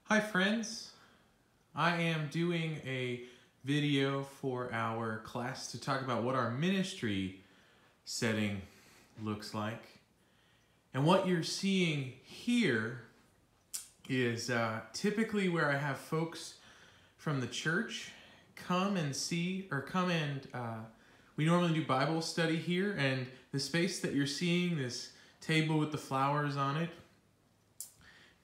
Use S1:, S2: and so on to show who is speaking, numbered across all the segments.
S1: Hi friends, I am doing a video for our class to talk about what our ministry setting looks like. And what you're seeing here is typically where I have folks from the church come and we normally do Bible study here, and the space that you're seeing, this table with the flowers on it,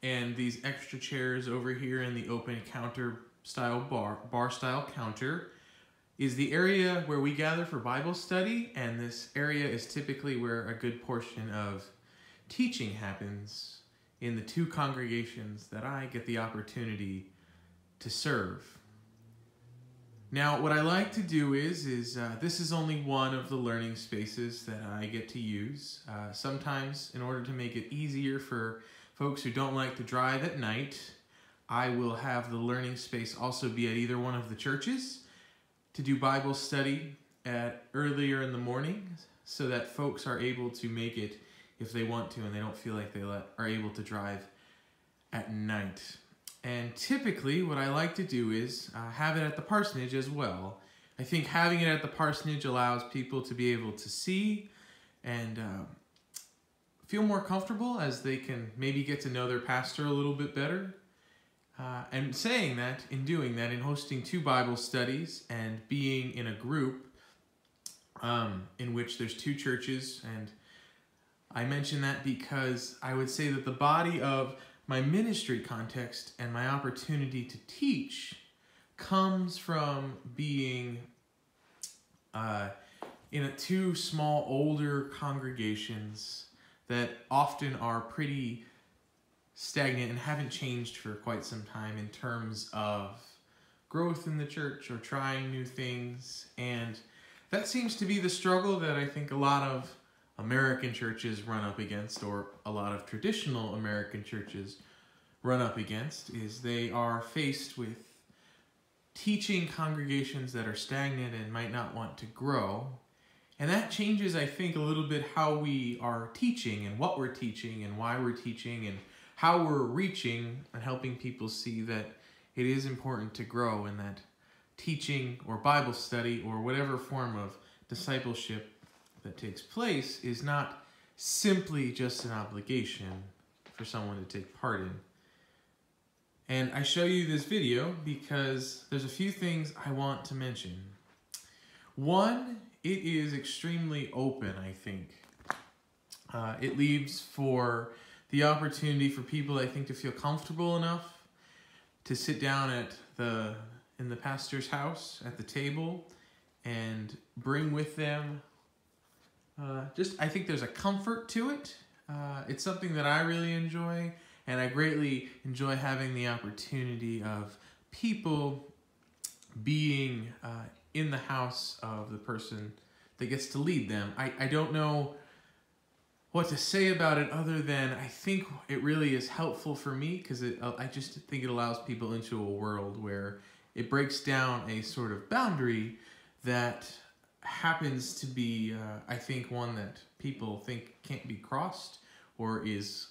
S1: and these extra chairs over here in the open counter style bar style counter, is the area where we gather for Bible study, and this area is typically where a good portion of teaching happens in the two congregations that I get the opportunity to serve. Now, what I like to do is this is only one of the learning spaces that I get to use. Sometimes, in order to make it easier for folks who don't like to drive at night, I will have the learning space also be at either one of the churches to do Bible study at earlier in the morning, so that folks are able to make it if they want to and they don't feel like they are able to drive at night. And typically what I like to do is have it at the parsonage as well. I think having it at the parsonage allows people to be able to see and feel more comfortable as they can maybe get to know their pastor a little bit better. And saying that, in doing that, in hosting two Bible studies and being in a group in which there's two churches, and I mention that because I would say that the body of my ministry context and my opportunity to teach comes from being in two small, older congregations that often are pretty stagnant and haven't changed for quite some time in terms of growth in the church or trying new things. And that seems to be the struggle that I think a lot of American churches run up against, or a lot of traditional American churches run up against, is they are faced with teaching congregations that are stagnant and might not want to grow. And that changes, I think, a little bit how we are teaching and what we're teaching and why we're teaching and how we're reaching and helping people see that it is important to grow, and that teaching or Bible study or whatever form of discipleship that takes place is not simply just an obligation for someone to take part in. And I show you this video because there's a few things I want to mention. One, it is extremely open, I think. It leaves for the opportunity for people, I think, to feel comfortable enough to sit down in the pastor's house at the table and bring with them I think there's a comfort to it. It's something that I really enjoy, and I greatly enjoy having the opportunity of people being in the house of the person that gets to lead them. I don't know what to say about it other than I think it really is helpful for me, because I just think it allows people into a world where it breaks down a sort of boundary that happens to be, I think, one that people think can't be crossed or is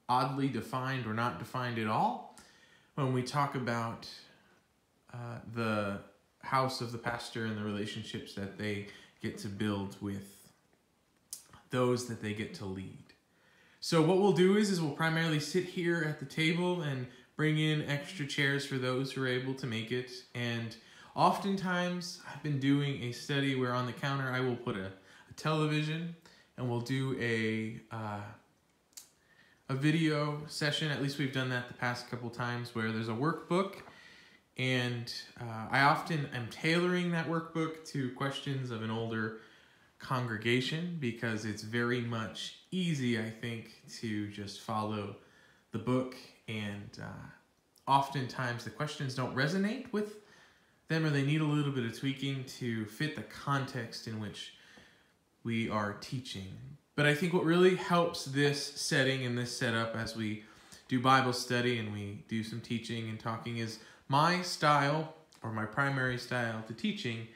S1: oddly defined or not defined at all when we talk about the house of the pastor and the relationships that they get to build with those that they get to lead. So what we'll do is we'll primarily sit here at the table and bring in extra chairs for those who are able to make it. And oftentimes I've been doing a study where on the counter I will put a television, and we'll do a video session. At least we've done that the past couple times, where there's a workbook, and I often am tailoring that workbook to questions of an older congregation, because it's very much easy, I think, to just follow the book, and oftentimes the questions don't resonate with them, or they need a little bit of tweaking to fit the context in which we are teaching. But I think what really helps this setting and this setup as we do Bible study and we do some teaching and talking is my style, or my primary style to teaching,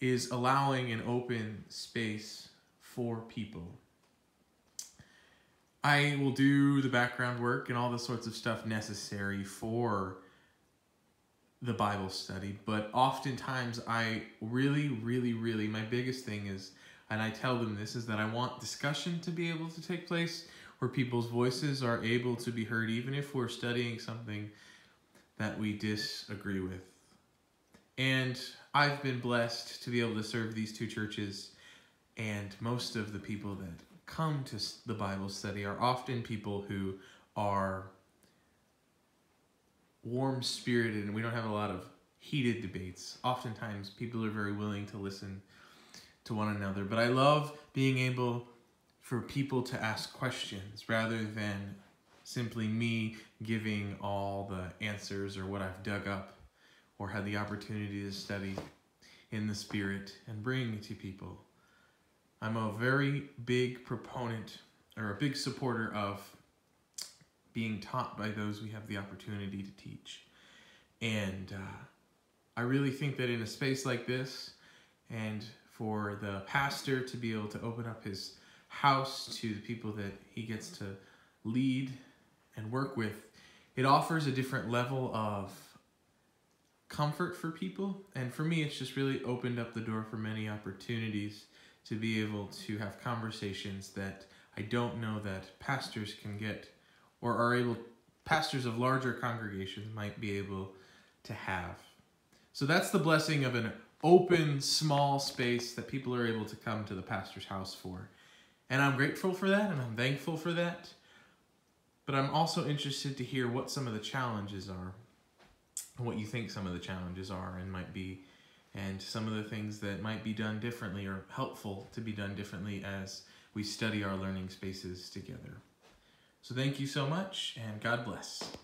S1: is allowing an open space for people. I will do the background work and all the sorts of stuff necessary for the Bible study, but oftentimes I really, my biggest thing is, and I tell them this, is that I want discussion to be able to take place where people's voices are able to be heard, even if we're studying something that we disagree with. And I've been blessed to be able to serve these two churches, and most of the people that come to the Bible study are often people who are warm-spirited, and we don't have a lot of heated debates. Oftentimes, people are very willing to listen to one another. But I love being able for people to ask questions rather than simply me giving all the answers or what I've dug up or had the opportunity to study in the Spirit and bring to people. I'm a very big proponent or a big supporter of being taught by those we have the opportunity to teach. And I really think that in a space like this, and for the pastor to be able to open up his house to the people that he gets to lead and work with, it offers a different level of comfort for people. And for me, it's just really opened up the door for many opportunities to be able to have conversations that I don't know that pastors can get, or are able, pastors of larger congregations might be able to have. So that's the blessing of an open, small space that people are able to come to the pastor's house for. And I'm grateful for that, and I'm thankful for that. But I'm also interested to hear what some of the challenges are, and what you think some of the challenges are and might be, and some of the things that might be done differently or helpful to be done differently as we study our learning spaces together. So thank you so much, and God bless.